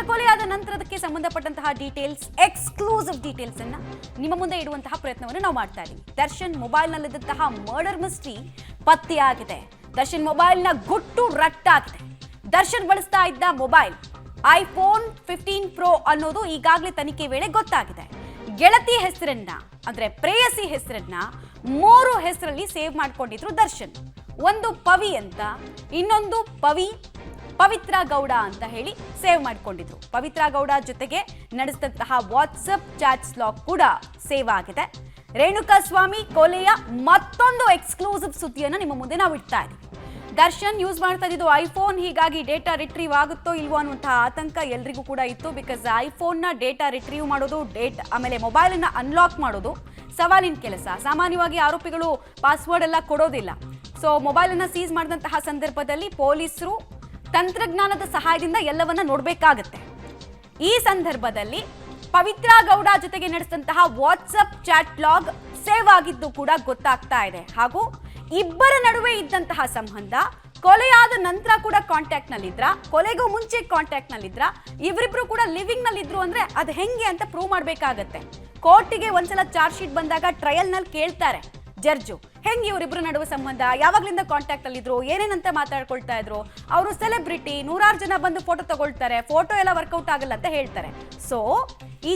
ಕೊಲೆಯಾದ ನಂತರದಕ್ಕೆ ಸಂಬಂಧಪಟ್ಟಂತಹ details, exclusive details ಅನ್ನ ನಿಮ್ಮ ಮುಂದೆ ಇಡುವಂತಹ ಪ್ರಯತ್ನವನ್ನು ನಾವು ಮಾಡ್ತಾ ಇದ್ದೀವಿ. ದರ್ಶನ್ ಮೊಬೈಲ್ನಲ್ಲಿದ್ದಂತಹ ಮರ್ಡರ್ ಮಿಸ್ಟ್ರಿ ಪತ್ತೆಯಾಗಿದೆ. ದರ್ಶನ್ ಮೊಬೈಲ್ನ ಗುಟ್ಟು ರಟ್ಟಾಗಿದೆ. ದರ್ಶನ್ ಬಳಸ್ತಾ ಇದ್ದ ಮೊಬೈಲ್ ಐಫೋನ್ 15 Pro ಅನ್ನೋದು ಈಗಾಗಲೇ ತನಿಖೆ ವೇಳೆ ಗೊತ್ತಾಗಿದೆ. ಗೆಳತಿ ಹೆಸರನ್ನ ಅಂದ್ರೆ ಪ್ರೇಯಸಿ ಹೆಸರನ್ನ 3 ಹೆಸರಲ್ಲಿ ಸೇವ್ ಮಾಡ್ಕೊಂಡಿದ್ರು ದರ್ಶನ್. ಒಂದು ಪವಿ ಅಂತ, ಇನ್ನೊಂದು ಪವಿತ್ರ ಗೌಡ ಅಂತ ಹೇಳಿ ಸೇವ್ ಮಾಡ್ಕೊಂಡಿದ್ರು. ಪವಿತ್ರ ಗೌಡ ಜೊತೆಗೆ ನಡೆಸಿದಂತಹ ವಾಟ್ಸಪ್ ಚಾಟ್ಸ್ ಲಾಗ್ ಕೂಡ ಸೇವ್ ಆಗಿದೆ. ರೇಣುಕಾ ಸ್ವಾಮಿ ಕೊಲೆಯ ಮತ್ತೊಂದು ಎಕ್ಸ್ಕ್ಲೂಸಿವ್ ಸುದ್ದಿಯನ್ನು ನಿಮ್ಮ ಮುಂದೆ ನಾವು ಇಡ್ತಾ ಇದ್ದೀವಿ. ದರ್ಶನ್ ಯೂಸ್ ಮಾಡ್ತಾ ಇದ್ದು ಐಫೋನ್, ಹೀಗಾಗಿ ಡೇಟಾ ರಿಟ್ರೀವ್ ಆಗುತ್ತೋ ಇಲ್ವೋ ಅನ್ನುವಂತಹ ಆತಂಕ ಎಲ್ರಿಗೂ ಕೂಡ ಇತ್ತು. ಬಿಕಾಸ್ ಐಫೋನ್ನ ಡೇಟಾ ರಿಟ್ರೀವ್ ಮಾಡೋದು, ಆಮೇಲೆ ಮೊಬೈಲನ್ನು ಅನ್ಲಾಕ್ ಮಾಡೋದು ಸವಾಲಿನ ಕೆಲಸ. ಸಾಮಾನ್ಯವಾಗಿ ಆರೋಪಿಗಳು ಪಾಸ್ವರ್ಡ್ ಎಲ್ಲ ಕೊಡೋದಿಲ್ಲ. ಸೊ ಮೊಬೈಲನ್ನು ಸೀಸ್ ಮಾಡಿದಂತಹ ಸಂದರ್ಭದಲ್ಲಿ ಪೊಲೀಸರು ತಂತ್ರಜ್ಞಾನದ ಸಹಾಯದಿಂದ ಎಲ್ಲವನ್ನ ನೋಡಬೇಕಾಗತ್ತೆ. ಈ ಸಂದರ್ಭದಲ್ಲಿ ಪವಿತ್ರ ಗೌಡ ಜೊತೆಗೆ ನಡೆಸಿದಂತಹ ವಾಟ್ಸಪ್ ಚಾಟ್ ಲಾಗ್ ಸೇವ್ ಆಗಿದ್ದು ಕೂಡ ಗೊತ್ತಾಗ್ತಾ ಇದೆ. ಹಾಗೂ ಇಬ್ಬರ ನಡುವೆ ಇದ್ದಂತಹ ಸಂಬಂಧ ಕೊಲೆಯಾದ ನಂತರ ಕೂಡ ಕಾಂಟ್ಯಾಕ್ಟ್ ನಲ್ಲಿದ್ರ, ಕೊಲೆಗೂ ಮುಂಚೆ ಕಾಂಟ್ಯಾಕ್ಟ್ ನಲ್ಲಿದ್ರ, ಇವರಿಬ್ರು ಕೂಡ ಲಿವಿಂಗ್ ನಲ್ಲಿ ಇದ್ರು ಅಂದ್ರೆ ಅದು ಹೆಂಗೆ ಅಂತ ಪ್ರೂವ್ ಮಾಡಬೇಕಾಗತ್ತೆ. ಕೋರ್ಟಿಗೆ ಒಂದ್ಸಲ ಚಾರ್ಜ್ ಶೀಟ್ ಬಂದಾಗ ಟ್ರಯಲ್ ನಲ್ಲಿ ಕೇಳ್ತಾರೆ ಜಡ್ಜು, ಹೆಂಗೆ ಇವರಿಬ್ರು ನಡುವೆ ಸಂಬಂಧ, ಯಾವಾಗ್ಲಿಂದ ಕಾಂಟ್ಯಾಕ್ಟ್ ಅಲ್ಲಿದ್ರು, ಏನೇನಂತ ಮಾತಾಡ್ಕೊಳ್ತಾ ಇದ್ರು, ಅವರು ಸೆಲೆಬ್ರಿಟಿ, 100 ಜನ ಬಂದು ಫೋಟೋ ತಗೊಳ್ತಾರೆ, ಫೋಟೋ ಎಲ್ಲ ವರ್ಕೌಟ್ ಆಗಲ್ಲ ಅಂತ ಹೇಳ್ತಾರೆ. ಸೊ ಈ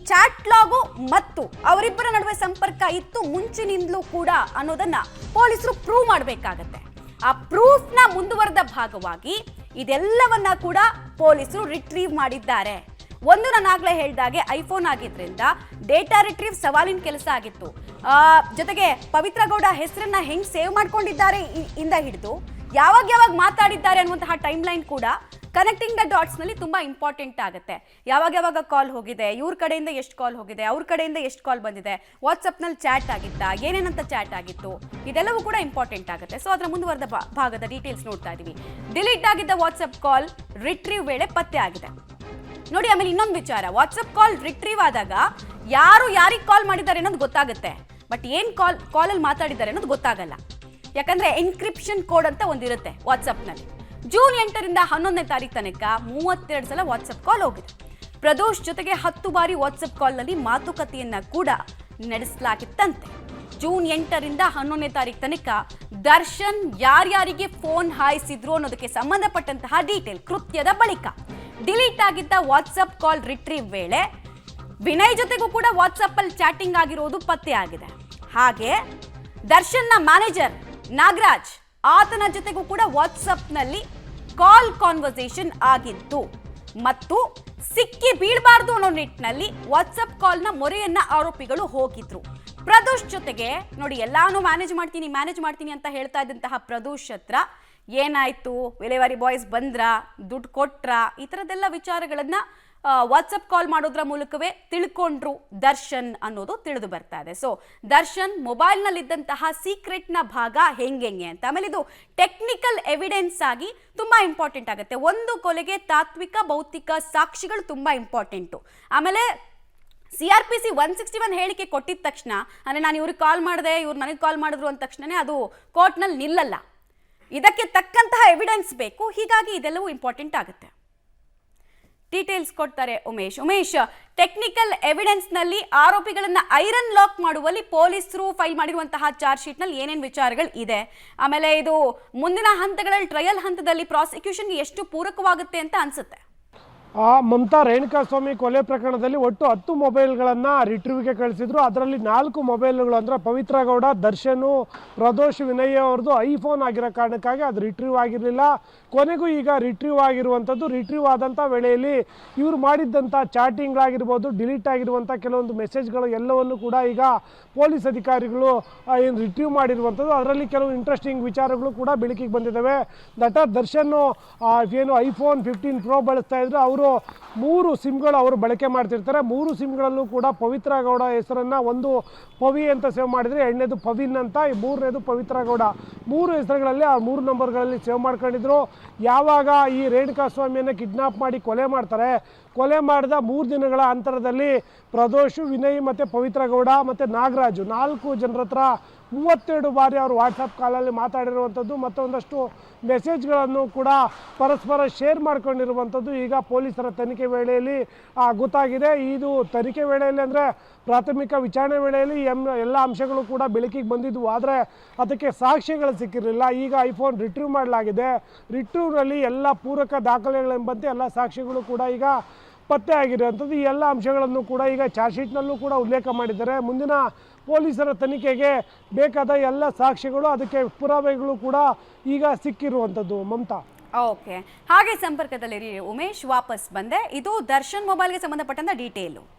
ಚಾಟ್ ಲಾಗು ಮತ್ತು ಅವರಿಬ್ಬರ ನಡುವೆ ಸಂಪರ್ಕ ಇತ್ತು ಮುಂಚಿನಿಂದಲೂ ಕೂಡ ಅನ್ನೋದನ್ನ ಪೊಲೀಸರು ಪ್ರೂವ್ ಮಾಡಬೇಕಾಗತ್ತೆ. ಆ ಪ್ರೂಫ್ನ ಮುಂದುವರೆದ ಭಾಗವಾಗಿ ಇದೆಲ್ಲವನ್ನ ಕೂಡ ಪೊಲೀಸರು ರಿಟ್ರೀವ್ ಮಾಡಿದ್ದಾರೆ. ಒಂದು ನಾನು ಆಗ್ಲೇ ಹೇಳಿದಾಗೆ ಐಫೋನ್ ಆಗಿದ್ರಿಂದ ಡೇಟಾ ರಿಟ್ರೀವ್ ಸವಾಲಿನ ಕೆಲಸ ಆಗಿತ್ತು. ಜೊತೆಗೆ ಪವಿತ್ರ ಗೌಡ ಹೆಸರನ್ನ ಹೆಂಗ್ ಸೇವ್ ಮಾಡ್ಕೊಂಡಿದ್ದಾರೆ ಇಂದ ಹಿಡಿದು ಯಾವಾಗ ಮಾತಾಡಿದ್ದಾರೆ ಅನ್ನುವಂತಹ ಟೈಮ್ ಲೈನ್ ಕೂಡ ಕನೆಕ್ಟಿಂಗ್ ದ ಡಾಟ್ಸ್ ನಲ್ಲಿ ತುಂಬಾ ಇಂಪಾರ್ಟೆಂಟ್ ಆಗುತ್ತೆ. ಯಾವಾಗ ಕಾಲ್ ಹೋಗಿದೆ, ಇವ್ರ ಕಡೆಯಿಂದ ಎಷ್ಟು ಕಾಲ್ ಹೋಗಿದೆ, ಅವ್ರ ಕಡೆಯಿಂದ ಎಷ್ಟು ಕಾಲ್ ಬಂದಿದೆ, ವಾಟ್ಸಪ್ ನಲ್ಲಿ ಚಾಟ್ ಆಗಿತ್ತ, ಏನೇನಂತ ಚಾಟ್ ಆಗಿತ್ತು, ಇದೆಲ್ಲವೂ ಕೂಡ ಇಂಪಾರ್ಟೆಂಟ್ ಆಗುತ್ತೆ. ಸೊ ಅದರ ಮುಂದುವರೆದ ಭಾಗದ ಡೀಟೇಲ್ಸ್ ನೋಡ್ತಾ ಇದೀವಿ. ಡಿಲೀಟ್ ಆಗಿದ್ದ ವಾಟ್ಸಪ್ ಕಾಲ್ ರಿಟ್ರೀವ್ ವೇಳೆ ಪತ್ತೆ ಆಗಿದೆ ನೋಡಿ. ಆಮೇಲೆ ಇನ್ನೊಂದು ವಿಚಾರ, ವಾಟ್ಸಪ್ ಕಾಲ್ ರಿಟ್ರೀವ್ ಆದಾಗ ಯಾರು ಯಾರಿಗೆ ಕಾಲ್ ಮಾಡಿದ್ದಾರೆ ಅನ್ನೋದು ಗೊತ್ತಾಗುತ್ತೆ. ಬಟ್ ಏನ್ ಕಾಲಲ್ಲಿ ಮಾತಾಡಿದ್ದಾರೆ ಅನ್ನೋದು ಗೊತ್ತಾಗಲ್ಲ. ಯಾಕಂದ್ರೆ ಎನ್ಕ್ರಿಪ್ಷನ್ ಕೋಡ್ ಅಂತ ಒಂದಿರುತ್ತೆ ವಾಟ್ಸಪ್ನಲ್ಲಿ. ಜೂನ್ 8ರಿಂದ 11ನೇ ತಾರೀಕು ತನಕ 32 ಸಲ ವಾಟ್ಸಪ್ ಕಾಲ್ ಹೋಗಿದೆ. ಪ್ರದೋಷ್ ಜೊತೆಗೆ 10 ಬಾರಿ ವಾಟ್ಸಪ್ ಕಾಲ್ನಲ್ಲಿ ಮಾತುಕತೆಯನ್ನ ಕೂಡ ನಡೆಸಲಾಗಿತ್ತಂತೆ. ಜೂನ್ 8ರಿಂದ 11ನೇ ತಾರೀಕು ತನಕ ದರ್ಶನ್ ಯಾರ್ಯಾರಿಗೆ ಫೋನ್ ಹಾಯಿಸಿದ್ರು ಅನ್ನೋದಕ್ಕೆ ಸಂಬಂಧಪಟ್ಟಂತಹ ಡೀಟೇಲ್ ಕೃತ್ಯದ ಬಳಿಕ ಡಿಲೀಟ್ ಆಗಿದ್ದ ವಾಟ್ಸಪ್ ಕಾಲ್ ರಿಟ್ರೀವ್ ವೇಳೆ ವಿನಯ್ ಜೊತೆಗೂ ಕೂಡ ವಾಟ್ಸಪ್ ಅಲ್ಲಿ ಚಾಟಿಂಗ್ ಆಗಿರೋದು ಪತ್ತೆ ಆಗಿದೆ. ಹಾಗೆ ದರ್ಶನ್ನ ಮ್ಯಾನೇಜರ್ ನಾಗರಾಜ್, ಆತನ ಜೊತೆಗೂ ಕೂಡ ವಾಟ್ಸಪ್ ನಲ್ಲಿ ಕಾಲ್ ಕಾನ್ವರ್ಸೇಷನ್ ಆಗಿತ್ತು. ಮತ್ತು ಸಿಕ್ಕಿ ಬೀಳಬಾರ್ದು ಅನ್ನೋ ನಿಟ್ಟಿನಲ್ಲಿ ವಾಟ್ಸಪ್ ಕಾಲ್ನ ಮೊರೆಯನ್ನ ಆರೋಪಿಗಳು ಹೋಗಿದ್ರು. ಪ್ರದೋಷ್ ಜೊತೆಗೆ ನೋಡಿ, ಎಲ್ಲಾನು ಮ್ಯಾನೇಜ್ ಮಾಡ್ತೀನಿ ಅಂತ ಹೇಳ್ತಾ ಇದ್ದಂತಹ ಪ್ರದೋಷ್ ಹತ್ರ ಏನಾಯ್ತು, ಡೆಲಿವರಿ ಬಾಯ್ಸ್ ಬಂದ್ರ, ದುಡ್ಡು ಕೊಟ್ರ, ಈ ಥರದ್ದೆಲ್ಲ ವಿಚಾರಗಳನ್ನ ವಾಟ್ಸಪ್ ಕಾಲ್ ಮಾಡೋದ್ರ ಮೂಲಕವೇ ತಿಳ್ಕೊಂಡ್ರು ದರ್ಶನ್ ಅನ್ನೋದು ತಿಳಿದು ಬರ್ತಾ ಇದೆ. ಸೊ ದರ್ಶನ್ ಮೊಬೈಲ್ನಲ್ಲಿದ್ದಂತಹ ಸೀಕ್ರೆಟ್ನ ಭಾಗ ಹೆಂಗೆ ಅಂತ, ಆಮೇಲೆ ಇದು ಟೆಕ್ನಿಕಲ್ ಎವಿಡೆನ್ಸ್ ಆಗಿ ತುಂಬಾ ಇಂಪಾರ್ಟೆಂಟ್ ಆಗುತ್ತೆ. ಒಂದು ಕೊಲೆಗೆ ತಾತ್ವಿಕ ಭೌತಿಕ ಸಾಕ್ಷಿಗಳು ತುಂಬಾ ಇಂಪಾರ್ಟೆಂಟು. ಆಮೇಲೆ CRPC 161 ಹೇಳಿಕೆ ಕೊಟ್ಟಿದ ತಕ್ಷಣ, ಅಂದರೆ ನಾನು ಇವ್ರಿಗೆ ಕಾಲ್ ಮಾಡಿದೆ, ಇವ್ರು ನನಗೆ ಕಾಲ್ ಮಾಡಿದ್ರು ಅಂದ ತಕ್ಷಣನೇ ಅದು ಕೋರ್ಟ್ನಲ್ಲಿ ನಿಲ್ಲಲ್ಲ. ಇದಕ್ಕೆ ತಕ್ಕಂತಹ ಎವಿಡೆನ್ಸ್ ಬೇಕು. ಹೀಗಾಗಿ ಇದೆಲ್ಲವೂ ಇಂಪಾರ್ಟೆಂಟ್ ಆಗುತ್ತೆ. ಡೀಟೇಲ್ಸ್ ಕೊಡ್ತಾರೆ ಉಮೇಶ್. ಟೆಕ್ನಿಕಲ್ ಎವಿಡೆನ್ಸ್ ನಲ್ಲಿ ಆರೋಪಿಗಳನ್ನ ಐರನ್ ಲಾಕ್ ಮಾಡುವಲ್ಲಿ ಪೊಲೀಸರು ಫೈಲ್ ಮಾಡಿರುವಂತಹ ಚಾರ್ಜ್ ಶೀಟ್ ನಲ್ಲಿ ಏನೇನು ವಿಚಾರಗಳು ಇದೆ, ಆಮೇಲೆ ಇದು ಮುಂದಿನ ಹಂತಗಳಲ್ಲಿ ಟ್ರಯಲ್ ಹಂತದಲ್ಲಿ ಪ್ರಾಸಿಕ್ಯೂಷನ್ಗೆ ಎಷ್ಟು ಪೂರಕವಾಗುತ್ತೆ ಅಂತ ಅನ್ಸುತ್ತೆ. ಮಮತಾ, ರೇಣುಕಾ ಸ್ವಾಮಿ ಕೊಲೆ ಪ್ರಕರಣದಲ್ಲಿ ಒಟ್ಟು 10 ಮೊಬೈಲ್ಗಳನ್ನು ರಿಟ್ರೀವ್ಗೆ ಕಳಿಸಿದ್ರು. ಅದರಲ್ಲಿ 4 ಮೊಬೈಲ್ಗಳು ಅಂದರೆ ಪವಿತ್ರ ಗೌಡ, ದರ್ಶನ್, ಪ್ರದೋಷ್, ವಿನಯ್ ಅವ್ರದ್ದು ಐಫೋನ್ ಆಗಿರೋ ಕಾರಣಕ್ಕಾಗಿ ಅದು ರಿಟ್ರೀವ್ ಆಗಿರಲಿಲ್ಲ. ಕೊನೆಗೂ ಈಗ ರಿಟ್ರೀವ್ ಆಗಿರುವಂಥದ್ದು. ರಿಟ್ರೀವ್ ಆದಂಥ ವೇಳೆಯಲ್ಲಿ ಇವರು ಮಾಡಿದ್ದಂಥ ಚಾಟಿಂಗ್ಗಳಾಗಿರ್ಬೋದು, ಡಿಲೀಟ್ ಆಗಿರುವಂಥ ಕೆಲವೊಂದು ಮೆಸೇಜ್ಗಳು ಎಲ್ಲವನ್ನು ಕೂಡ ಈಗ ಪೊಲೀಸ್ ಅಧಿಕಾರಿಗಳು ಏನು ರಿಟ್ರೀವ್ ಮಾಡಿರುವಂಥದ್ದು. ಅದರಲ್ಲಿ ಕೆಲವು ಇಂಟ್ರೆಸ್ಟಿಂಗ್ ವಿಚಾರಗಳು ಕೂಡ ಬೆಳಕಿಗೆ ಬಂದಿದ್ದಾವೆ. ನಟ ದರ್ಶನ್ ಏನು ಐಫೋನ್ 15 Pro ಬಳಸ್ತಾ ಇದ್ರು, ಅವರು 3 ಸಿಮ್ಗಳು ಅವರು ಬಳಕೆ ಮಾಡ್ತಿರ್ತಾರೆ. 3 ಸಿಮ್ಗಳಲ್ಲೂ ಕೂಡ ಪವಿತ್ರ ಗೌಡ ಹೆಸರನ್ನು, ಒಂದು ಪವಿ ಅಂತ ಸೇವ್ ಮಾಡಿದರೆ, ಎರಡನೇದು ಪವಿನ್ ಅಂತ, ಈ ಮೂರನೇದು ಪವಿತ್ರ ಗೌಡ. 3 ಹೆಸರುಗಳಲ್ಲಿ ಆ 3 ನಂಬರ್ಗಳಲ್ಲಿ ಸೇವ್ ಮಾಡ್ಕೊಂಡಿದ್ರು. ಯಾವಾಗ ಈ ರೇಣುಕಾಸ್ವಾಮಿಯನ್ನು ಕಿಡ್ನಾಪ್ ಮಾಡಿ ಕೊಲೆ ಮಾಡ್ತಾರೆ, ಕೊಲೆ ಮಾಡಿದ 3 ದಿನಗಳ ಅಂತರದಲ್ಲಿ ಪ್ರದೋಷ್, ವಿನಯ್ ಮತ್ತು ಪವಿತ್ರ ಗೌಡ ಮತ್ತು ನಾಗರಾಜು 4 ಜನರ ಹತ್ರ 32 ಬಾರಿ ಅವರು ವಾಟ್ಸಪ್ ಕಾಲಲ್ಲಿ ಮಾತಾಡಿರುವಂಥದ್ದು ಮತ್ತು ಒಂದಷ್ಟು ಮೆಸೇಜ್ಗಳನ್ನು ಕೂಡ ಪರಸ್ಪರ ಶೇರ್ ಮಾಡ್ಕೊಂಡಿರುವಂಥದ್ದು ಈಗ ಪೊಲೀಸರ ತನಿಖೆ ವೇಳೆಯಲ್ಲಿ ಗೊತ್ತಾಗಿದೆ. ಇದು ತನಿಖೆ ವೇಳೆಯಲ್ಲಿ ಅಂದರೆ ಪ್ರಾಥಮಿಕ ವಿಚಾರಣೆ ವೇಳೆಯಲ್ಲಿ ಎಲ್ಲ ಅಂಶಗಳು ಕೂಡ ಬೆಳಕಿಗೆ ಬಂದಿದ್ವು. ಆದರೆ ಅದಕ್ಕೆ ಸಾಕ್ಷ್ಯಗಳು ಸಿಕ್ಕಿರಲಿಲ್ಲ. ಈಗ ಐಫೋನ್ ರಿಟ್ರೀವ್ ಮಾಡಲಾಗಿದೆ. ರಿಟ್ರೀವ್ನಲ್ಲಿ ಎಲ್ಲ ಪೂರಕ ದಾಖಲೆಗಳೆಂಬಂತೆ ಎಲ್ಲ ಸಾಕ್ಷ್ಯಗಳು ಕೂಡ ಈಗ ಪತ್ತೆ ಆಗಿರುವಂಥದ್ದು. ಈ ಎಲ್ಲ ಅಂಶಗಳನ್ನು ಕೂಡ ಈಗ ಚಾರ್ಜ್ ಶೀಟ್ನಲ್ಲೂ ಕೂಡ ಉಲ್ಲೇಖ ಮಾಡಿದ್ದಾರೆ. ಮುಂದಿನ ಪೊಲೀಸರ ತನಿಖೆಗೆ ಬೇಕಾದ ಎಲ್ಲ ಸಾಕ್ಷ್ಯಗಳು, ಅದಕ್ಕೆ ಪುರಾವೆಗಳು ಕೂಡ ಈಗ ಸಿಕ್ಕಿರುವಂಥದ್ದು. ಮಮತಾ, ಓಕೆ, ಹಾಗೆ ಸಂಪರ್ಕದಲ್ಲಿರಿ ಉಮೇಶ್. ವಾಪಸ್ ಬಂದೆ. ಇದು ದರ್ಶನ್ ಮೊಬೈಲ್ಗೆ ಸಂಬಂಧಪಟ್ಟಂತ ಡೀಟೇಲು.